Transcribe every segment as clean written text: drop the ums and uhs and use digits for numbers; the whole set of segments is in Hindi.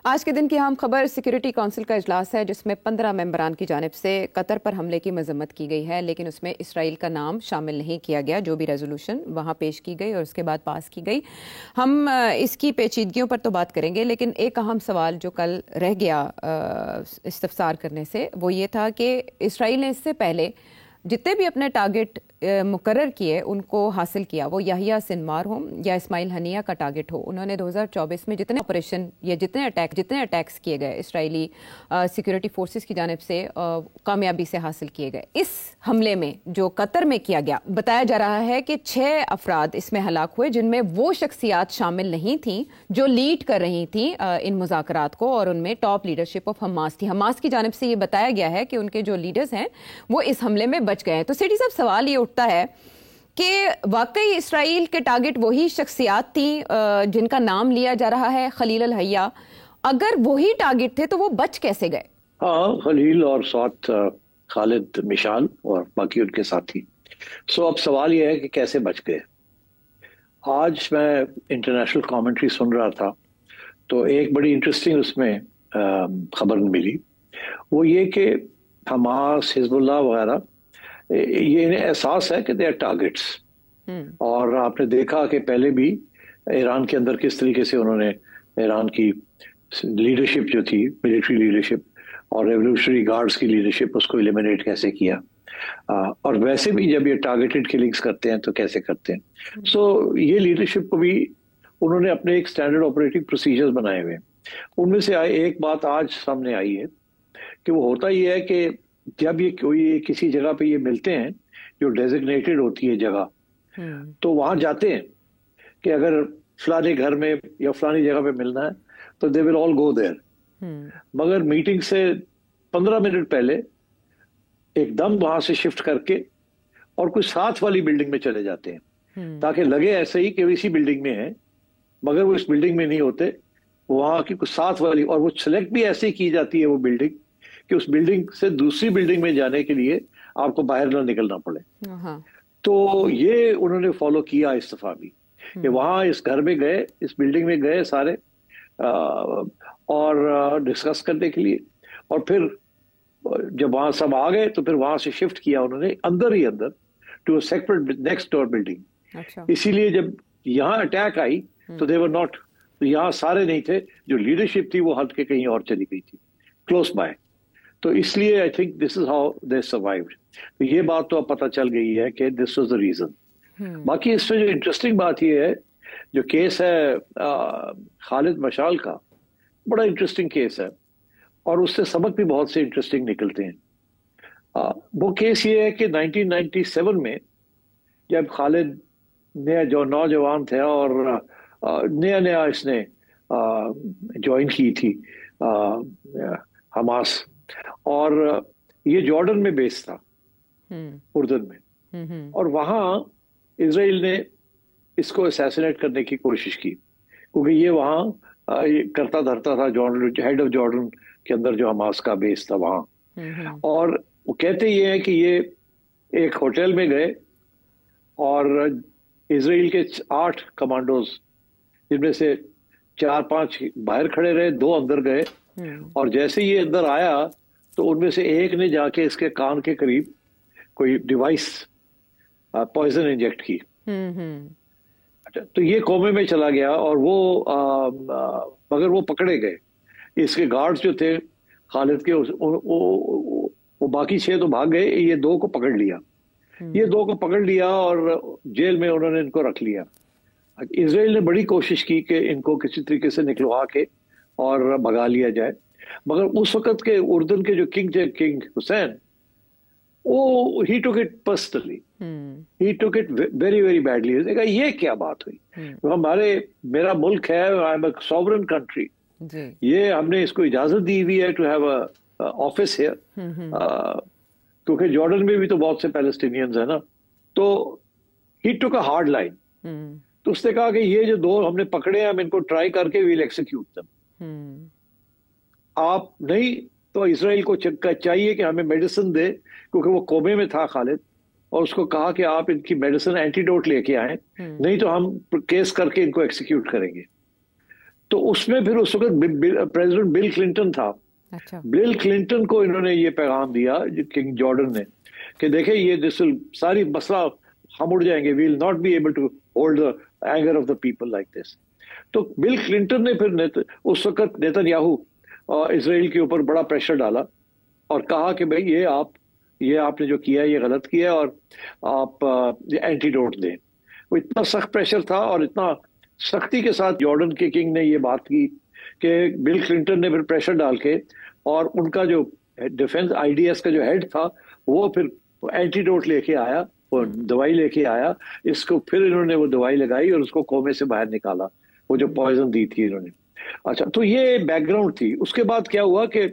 आज के दिन की अहम खबर सिक्योरिटी काउंसिल का इजलास है जिसमें 15 मेंबरान की जानिब से कतर पर हमले की मजम्मत की गई है, लेकिन उसमें इसराइल का नाम शामिल नहीं किया गया। जो भी रेजोल्यूशन वहां पेश की गई और उसके बाद पास की गई, हम इसकी पेचीदगियों पर तो बात करेंगे, लेकिन एक अहम सवाल जो कल रह गया इस्तफसार करने से वो ये था कि इसराइल ने इससे पहले जितने भी अपने टारगेट मुकर्रर किए उनको हासिल किया, वो याहिया सिनवार हो या इस्माइल हनिया का टारगेट हो। उन्होंने 2024 में जितने ऑपरेशन या जितने अटैक्स किए गए इसराइली सिक्योरिटी फोर्सेस की जानिब से कामयाबी से हासिल किए गए। इस हमले में जो कतर में किया गया, बताया जा रहा है कि 6 अफराद इसमें हलाक हुए जिनमें वो शख्सियात शामिल नहीं थी जो लीड कर रही थी इन मुज़ाकरात को, और उनमें टॉप लीडरशिप ऑफ हमास थी। हमास की जानिब से ये बताया गया है कि उनके जो लीडर्स हैं वो इस हमले में बच गए हैं। तो सेठी साहब, सवाल ये उठता है कि वाकई इसराइल के टारगेट वही शख्सियात थी जिनका नाम लिया जा रहा है खलील अल हय्या। अगर वही टारगेट थे तो वो बच कैसे गए? हाँ, खलील और साथ खालिद मिशाल और बाकी उनके साथी। अब सवाल यह है कि कैसे बच गए। आज मैं इंटरनेशनल कमेंट्री सुन रहा था तो एक बड़ी इंटरेस्टिंग उसमें खबर मिली। वो ये कि हमास, हिजबुल्लाह वगैरह, ये इन्हें एहसास है कि दे आर टारगेट्स। और आपने देखा कि पहले भी ईरान के अंदर किस तरीके से उन्होंने ईरान की लीडरशिप जो थी, मिलिट्री लीडरशिप और रेवोल्यूशनरी गार्ड्स की लीडरशिप, उसको एलिमिनेट कैसे किया। और वैसे भी जब ये टारगेटेड किलिंग्स करते हैं तो कैसे करते हैं। ये लीडरशिप को भी उन्होंने अपने एक स्टैंडर्ड ऑपरेटिंग प्रोसीजर्स बनाए हुए हैं। उनमें से एक बात आज सामने आई है कि वो होता ही है कि जब ये कोई किसी जगह पे ये मिलते हैं जो डेजिग्नेटेड होती है जगह, तो वहां जाते हैं कि अगर फलाने घर में या फलानी जगह पे मिलना है तो they will all go there. मगर मीटिंग से 15 मिनट पहले एकदम वहां से शिफ्ट करके और कुछ साथ वाली बिल्डिंग में चले जाते हैं ताकि लगे ऐसे ही कि वो इसी बिल्डिंग में है, मगर वो इस बिल्डिंग में नहीं होते, वहां की कुछ साथ वाली। और वो सिलेक्ट भी ऐसे ही की जाती है वो बिल्डिंग कि उस बिल्डिंग से दूसरी बिल्डिंग में जाने के लिए आपको बाहर ना निकलना पड़े। तो ये उन्होंने फॉलो किया इस दफा भी कि वहां इस घर में गए, इस बिल्डिंग में गए सारे और डिस्कस करने के लिए, और फिर जब वहां सब आ गए तो फिर वहां से शिफ्ट किया उन्होंने अंदर ही अंदर to a separate next door building. इसीलिए जब यहाँ अटैक आई तो दे वर नॉट, तो यहाँ सारे नहीं थे, जो लीडरशिप थी वो हट के कहीं और चली गई थी क्लोज बाय। तो इसलिए I think this is how they survived. तो ये बात तो अब पता चल गई है कि दिस वाज द रीजन। बाकी इसमें जो इंटरेस्टिंग बात ये है, जो केस है खालिद मशाल का, बड़ा इंटरेस्टिंग केस है और उससे सबक भी बहुत से इंटरेस्टिंग निकलते हैं। वो केस ये है कि 1997 में जब खालिद नया जो नौजवान थे और नया नया इसने ज्वाइन की थी हमास, और ये जॉर्डन में बेस था, उर्दन में, और वहां इजराइल ने इसको असैसिनेट करने की कोशिश की क्योंकि ये वहां ये करता धरता था, जॉर्डन, हेड ऑफ जॉर्डन के अंदर जो हमास का बेस था वहां। और वो कहते ये है कि ये एक होटल में गए और इजराइल के 8 कमांडोज, जिनमें से 4-5 बाहर खड़े रहे, 2 अंदर गए, और जैसे ये अंदर आया तो उनमें से एक ने जाके इसके कान के करीब कोई डिवाइस पॉइजन इंजेक्ट की। अच्छा, तो ये कोमे में चला गया और वो मगर वो पकड़े गए। इसके गार्ड्स जो थे खालिद के, वो बाकी 6 तो भाग गए, ये 2 को पकड़ लिया। ये 2 को पकड़ लिया और जेल में उन्होंने इनको रख लिया। इजराइल ने बड़ी कोशिश की कि इनको किसी तरीके से निकलवा के और भगा लिया जाए, मगर उस वक्त के उर्दन के जो किंग थे, किंग हुसैन, वो he took it personally, he took it very very badly. देखा ये क्या बात हुई, मेरा मुल्क है, I am a sovereign country, ये हमने इसको इजाजत दी हुई है to have a office here, क्योंकि जॉर्डन में भी तो बहुत से पैलेस्टीनियंस है ना। तो ही टुक अ हार्ड लाइन। तो उसने कहा कि ये जो 2 हमने पकड़े हैं, हम इनको ट्राई करके वील एक्सिक्यूट देम। आप नहीं तो इसराइल को चाहिए कि हमें मेडिसिन दे, क्योंकि वो कोमे में था खालिद, और उसको कहा कि आप इनकी मेडिसिन एंटीडोट लेके आए, नहीं तो हम केस करके इनको एक्सिक्यूट करेंगे। तो उसमें फिर उस वक्त प्रेसिडेंट बिल क्लिंटन था। अच्छा। बिल क्लिंटन को इन्होंने ये पैगाम दिया किंग जॉर्डन ने कि देखे ये दिस सारी मसला हम उड़ जाएंगे, we will not be able to hold the anger of the people like this. तो बिल क्लिंटन ने फिर उस वक्त नेतन्याहू इसराइल के ऊपर बड़ा प्रेशर डाला और कहा कि भाई ये आपने जो किया ये गलत किया और आप एंटीडोट दें। वो इतना सख्त प्रेशर था और इतना सख्ती के साथ जॉर्डन के किंग ने ये बात की कि बिल क्लिंटन ने फिर प्रेशर डाल के और उनका जो डिफेंस आईडीएस का जो हेड था वो फिर एंटीडोट लेके आया, वो दवाई लेके आया। इसको फिर इन्होंने वो दवाई लगाई और उसको कोमे से बाहर निकाला, वो जो पॉइजन दी थी इन्होंने। अच्छा, तो ये बैकग्राउंड थी। उसके बाद क्या हुआ कि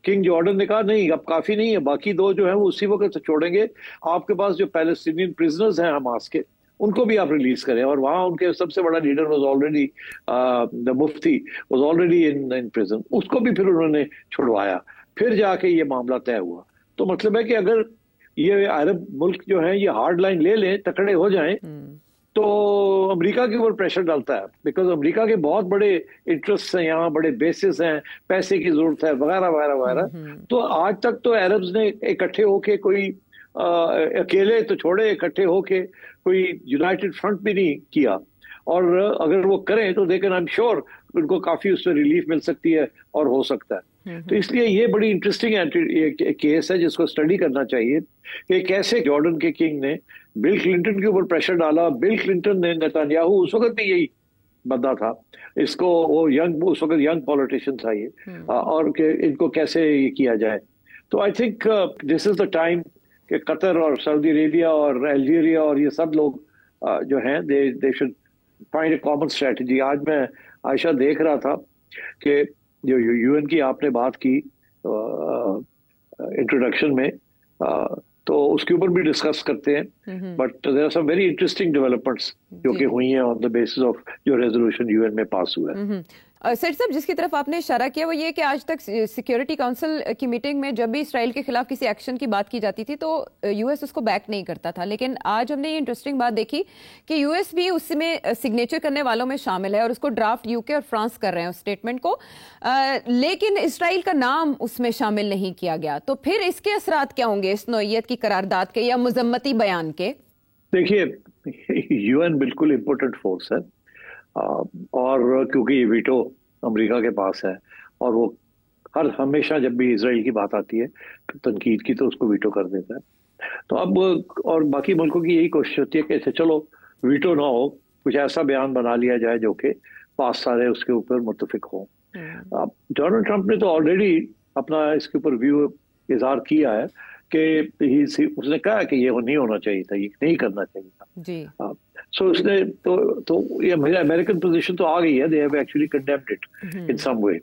किंग जॉर्डन ने कहा नहीं अब काफी नहीं है, बाकी दो जो है वो उसी वक्त छोड़ेंगे, आपके पास जो पैलेस्टीनियन प्रिजनर्स हैं हमास के उनको भी आप रिलीज करें। और वहां उनके सबसे बड़ा leader was already the Mufti was already in prison, उसको भी फिर उन्होंने छुड़वाया। फिर जाके ये मामला तय हुआ। तो मतलब है कि अगर ये अरब मुल्क जो है ये हार्ड लाइन ले लें, तकड़े हो जाएं, तो अमेरिका के ऊपर प्रेशर डालता है, बिकॉज अमेरिका के बहुत बड़े इंटरेस्ट हैं यहाँ, बड़े बेसिस हैं, पैसे की जरूरत है वगैरह वगैरह वगैरह। तो आज तक तो अरब्स ने इकट्ठे होके कोई अकेले तो छोड़े, इकट्ठे होके कोई यूनाइटेड फ्रंट भी नहीं किया। और अगर वो करें तो देखें आई एम श्योर उनको काफी उससे रिलीफ मिल सकती है और हो सकता है। तो इसलिए ये बड़ी इंटरेस्टिंग केस है जिसको स्टडी करना चाहिए कि कैसे जॉर्डन के किंग ने बिल क्लिंटन के ऊपर प्रेशर डाला। बिल क्लिंटन ने नेतन्याहू उस वक्त भी यही बंदा था, इसको वो उस वक्त यंग पॉलिटिशियन था ये, और कि इनको कैसे ये किया जाए। तो I think this is the time कि कतर और सऊदी अरेबिया और अल्जीरिया और ये सब लोग जो हैं they should find A common strategy. आज मैं आयशा देख रहा था कि जो यूएन की आपने बात की इंट्रोडक्शन में, तो उसके ऊपर भी डिस्कस करते हैं, but there are some very interesting developments जो कि हुई हैं ऑन द बेसिस ऑफ जो रेजोल्यूशन यूएन में पास हुआ है। सेठ साहब, जिसकी तरफ आपने इशारा किया वो ये कि आज तक सिक्योरिटी काउंसिल की मीटिंग में जब भी इसराइल के खिलाफ किसी एक्शन की बात की जाती थी तो यूएस उसको बैक नहीं करता था, लेकिन आज हमने ये इंटरेस्टिंग बात देखी कि यूएस भी उसमें सिग्नेचर करने वालों में शामिल है और उसको ड्राफ्ट यूके और फ्रांस कर रहे हैं उस स्टेटमेंट को, लेकिन इसराइल का नाम उसमें शामिल नहीं किया गया। तो फिर इसके असरात क्या होंगे इस नौइयत की करारदाद के या मुजम्मती बयान के? देखिए, यूएन बिल्कुल इम्पोर्टेंट फोर्स है और क्योंकि ये वीटो अमेरिका के पास है और वो हमेशा जब भी इजराइल की बात आती है तनकीद की तो उसको वीटो कर देता है। तो अब और बाकी मुल्कों की यही कोशिश होती है कि ऐसे चलो वीटो ना हो, कुछ ऐसा बयान बना लिया जाए जो कि पास सारे उसके ऊपर मुत्तफिक हो। डोनाल्ड ट्रंप ने तो ऑलरेडी अपना इसके ऊपर व्यू इजहार किया है कि उसने कहा कि ये नहीं होना चाहिए था, ये नहीं करना चाहिए था जी। सो उसने तो ये अमेरिकन पोजीशन तो आ गई है, they have actually condemned it in some way.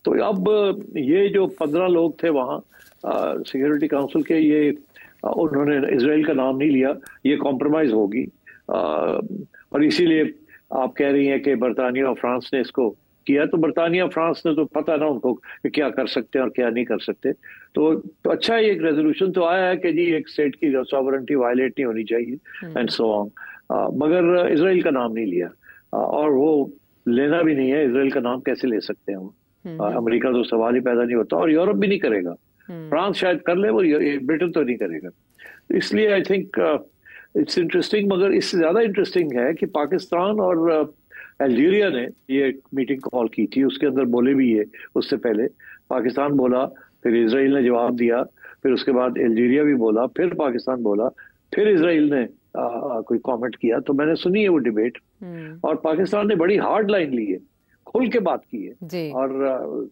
तो अब ये जो 15 लोग थे वहाँ सिक्योरिटी काउंसिल के, ये उन्होंने इजराइल का नाम नहीं लिया, ये कॉम्प्रोमाइज होगी और इसीलिए आप कह रही हैं कि बरतानिया और फ्रांस ने इसको किया। तो बरतानिया फ्रांस ने तो पता ना उनको कि क्या कर सकते हैं और क्या नहीं कर सकते। तो अच्छा एक रेजोल्यूशन तो आया है कि जी एक स्टेट की सॉवरेनिटी वायलेट नहीं होनी चाहिए एंड सो ऑन, मगर इजराइल का नाम नहीं लिया और वो लेना भी नहीं है। इजराइल का नाम कैसे ले सकते हैं वो? अमेरिका तो सवाल ही पैदा नहीं होता और यूरोप भी नहीं करेगा। फ्रांस शायद कर ले, वो ब्रिटेन तो नहीं करेगा। इसलिए आई थिंक इट्स इंटरेस्टिंग, मगर इससे ज्यादा इंटरेस्टिंग है कि पाकिस्तान और अल्जीरिया ने ये मीटिंग कॉल की थी, उसके अंदर बोले भी ये उससे पहले पाकिस्तान बोला, फिर इजराइल ने जवाब दिया, फिर उसके बाद अल्जीरिया भी बोला, फिर पाकिस्तान बोला, फिर इजराइल ने कोई कमेंट किया। तो मैंने सुनी है वो डिबेट और पाकिस्तान ने बड़ी हार्ड लाइन ली है, खुल के बात की है और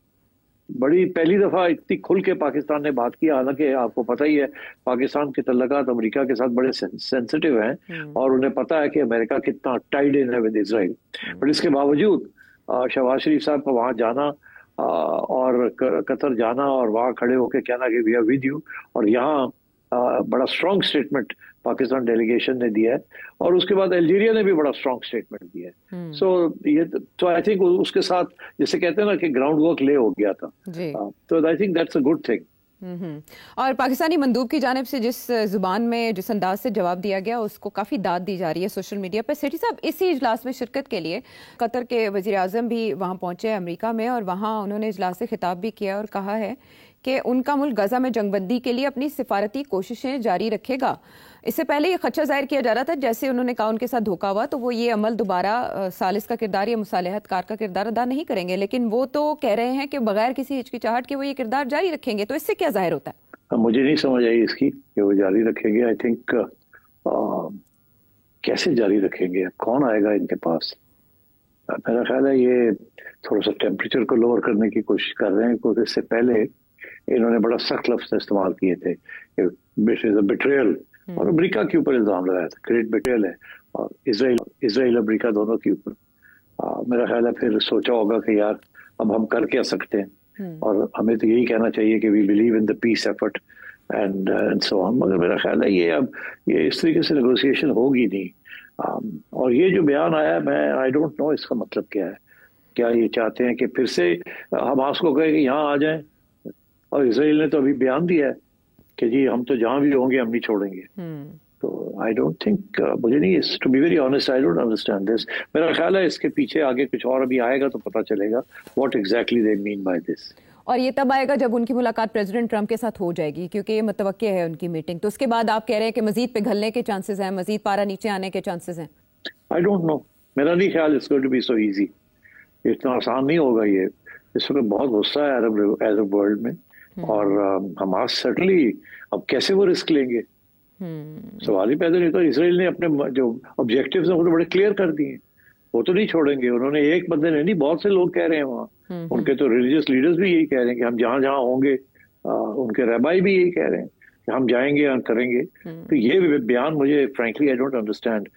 बड़ी पहली दफा इतनी खुल के पाकिस्तान ने बात की। हालांकि आपको पता ही है पाकिस्तान के तल्लुकात अमेरिका के साथ बड़े सेंसिटिव हैं और उन्हें पता है कि अमेरिका कितना टाइड इन है विद इजराइल, बट इसके बावजूद शहबाज शरीफ साहब का वहां जाना और कतर जाना और वहां खड़े होकर कहना कि वी आर विद यू, और यहाँ बड़ा स्ट्रॉन्ग स्टेटमेंट पाकिस्तान डेलीगेशन ने दिया है और उसके बाद अल्जीरिया ने भी बड़ा स्ट्रॉन्ग स्टेटमेंट दिया है। सो ये तो आई थिंक उसके साथ जैसे कहते हैं ना कि ग्राउंड वर्क ले हो गया था, तो I think that's a good thing और पाकिस्तानी मंदूब की जानिब से जिस जुबान में जिस अंदाज से जवाब दिया गया उसको काफ़ी दाद दी जा रही है सोशल मीडिया पर। सेठी साहब, इसी इजलास में शिरकत के लिए कतर के वज़ीर आज़म भी वहाँ पहुँचे अमेरिका में, और वहाँ उन्होंने इजलास से खिताब भी किया और कहा है कि उनका मुल्क गजा में जंगबंदी के लिए अपनी सिफारती कोशिशें जारी रखेगा। इससे पहले ये खदशा जाहिर किया जा रहा था, जैसे उन्होंने कहा उनके साथ धोखा हुआ तो वो ये अमल दोबारा सालिस का किरदार या मुसालहतकार का किरदार अदा नहीं करेंगे, लेकिन वो तो कह रहे हैं कि बगैर किसी हिचकिचाहट के वो ये किरदार जारी रखेंगे। तो इससे क्या जाहिर होता है? मुझे नहीं समझ आई इसकी कि वो जारी रखेंगे। आई थिंक कैसे जारी रखेंगे, कौन आएगा इनके पास? मेरा ख्याल है ये थोड़ा सा टेम्परेचर को लोअर करने की कोशिश कर रहे हैं, क्योंकि इससे पहले इन्होंने बड़ा सख्त लफ्ज इस्तेमाल किए थे, बिट्रेयल, और अमेरिका के ऊपर इल्जाम लगाया था, ग्रेट बिट्रेयल है, और इसराइल अमेरिका दोनों के ऊपर। मेरा ख्याल है फिर सोचा होगा कि यार अब हम कर क्या सकते हैं, और हमें तो यही कहना चाहिए कि we believe in the peace effort and so on. मगर मेरा ख्याल है ये अब ये इस तरीके से नेगोशिएशन होगी नहीं। और ये जो बयान आया, मैं आई डोंट नो इसका मतलब क्या है। क्या ये चाहते हैं कि फिर से हमास को कहे कि यहाँ आ जाएं? और इसराइल ने तो अभी बयान दिया है कि जी हम तो जहां भी होंगे हम नहीं छोड़ेंगे। तो आई डोंट थिंक, मुझे नहीं, to be very honest I don't understand this. मेरा ख्याल है इसके पीछे आगे कुछ और अभी आएगा तो पता चलेगा what exactly they mean by this. और ये तब आएगा जब उनकी मुलाकात प्रेसिडेंट ट्रंप के साथ हो जाएगी, क्योंकि ये मुतवक्के है उनकी मीटिंग। तो उसके बाद आप कह रहे हैं कि मजीद पिघलने के चांसेस हैं, मजीद पारा नीचे आने के चांसेस हैं? आई डोंट नो, मेरा नहीं ख्याल it's going to be so easy. इतना आसान नहीं होगा ये। इस वक्त बहुत गुस्सा है अरब वर्ल्ड में, और हमास सर्टनली अब कैसे वो रिस्क लेंगे, सवाल ही पैदा नहीं। तो इसराइल ने अपने जो ऑब्जेक्टिव्स हैं वो तो बड़े क्लियर कर दिए, वो तो नहीं छोड़ेंगे। उन्होंने एक बंदे ने नहीं, बहुत से लोग कह रहे हैं वहाँ, उनके तो रिलीजियस लीडर्स भी यही कह रहे हैं कि हम जहाँ जहाँ होंगे, उनके रबाई भी यही कह रहे हैं कि हम जाएंगे और करेंगे। तो ये बयान मुझे फ्रैंकली आई डोंट अंडरस्टैंड।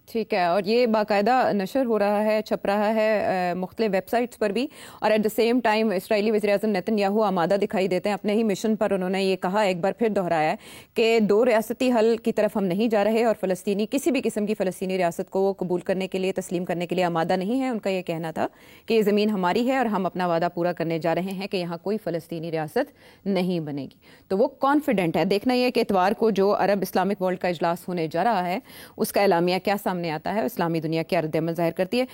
ठीक है, और ये बाकायदा नशर हो रहा है, छप रहा है मुख्तलिफ वेबसाइट्स पर भी, और एट द सेम टाइम इसराइली वज़ीर-ए-आज़म नेतन्याहू आमादा दिखाई देते हैं। अपने ही मिशन पर उन्होंने ये कहा, एक बार फिर दोहराया है कि दो रियासती हल की तरफ हम नहीं जा रहे, और फ़लस्तीनी किसी भी किस्म की फ़लस्तीनी रियासत को कबूल करने के लिए, तस्लीम करने के लिए आमादा नहीं है। उनका ये कहना था कि ये ज़मीन हमारी है और हम अपना वादा पूरा करने जा रहे हैं कि यहाँ कोई फ़लस्तीनी रियासत नहीं बनेगी। तो वो कॉन्फिडेंट है। देखना यह कि इतवार को जो अरब इस्लामिक वर्ल्ड का इजलास होने जा रहा है उसका क्या सामने आता है, इस्लामी दुनिया क्या रद्द-ए-अमल ज़ाहिर करती है।